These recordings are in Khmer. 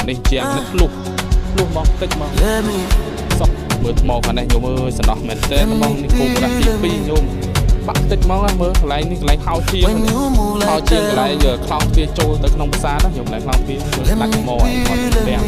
នេះជាងលុះមកតិចមកសក់មើលថ្មខាងនេះញោមអើយសំណោះមែនតើបងនេះគោប្រាក់ទី2ញោមបាក់តិចមកមើលកន្លែងនេះកន្លែងហោជាងកន្លែងខ្លោងទ្វារចូលទៅក្នុងប្រាសាទណាញោមកន្លែងខ្លោងទ្វារមើលដាច់ថ្មឲ្យគាត់ទាំង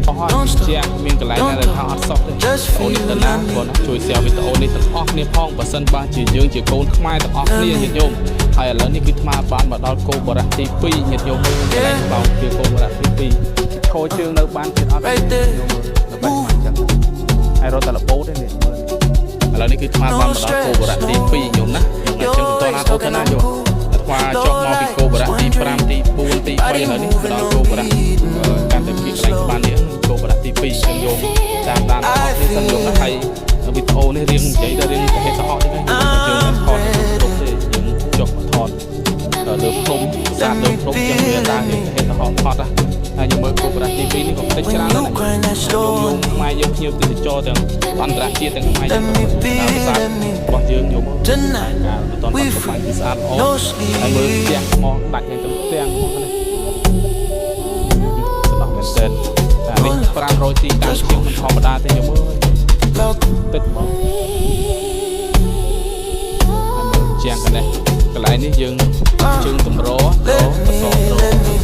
អស់ហើយជាងមានកន្លែងណាដែលថាអត់សក់ទេអូននេះទៅណាបងជួយ share វីដេអូនេះទាំងអស់គ្នាផងបើសិនបើជាយើងជាកូនខ្មែរទាំងអស់គ្នាញាតិញោមហើយឥឡូវនេះគឺថ្មបានមកដល់គោបរៈទី2ញាតិញោមមើលកន្លែងបោកជាគោបរៈទី2ឈរជើងនៅបានទៀតអត់ទេញោមមើលទៅបែបហ្នឹងចឹងហើយរត់តែលបោតទេនេះមើលឥឡូវនេះគឺថ្មបានមកដល់គោបរៈទី2ញោមណាខ្ញុំអញ្ចឹងបន្តណាទៅណាញោមថ្មចុះមកពីគោបរៈទី5ទី4ទី3ឥឡូវនេះដល់គោបរៈកាន់តែពីកន្លែងបាននេះគោបរៈទី2ចឹងញោមតាមដានអស់នេះសិនញោមណាហើយវីដេអូនេះរៀងនិយាយដល់រៀងទៅហេតុសហនេះយើងមិនថតគ្រប់ទេយើងចុះមកថតលើភ្នំសាទលើភ្នំចឹងវាដែរហេតុសហថតហើយយើងមើលគោបរៈទី2នេះក៏តិចច្រើនដែរខ្ញុំខ្មែរយើងភ្ញៀវទេសចរទាំងអន្តរជាតិទាំងខ្មែរយើងតាមសាទរបស់យើងញោមការបន្តទៅបានស្អាតល្អហើយមើលផ្ទះថ្មដាច់ទៅផ្ទាំងមកនេះស្ដោះមែនទេនេះ500ទីតាំងជាងមិនធម្មតាទេញោមអើយតិចមកជាងកន្លែងនេះយើងជើងតម្របសរ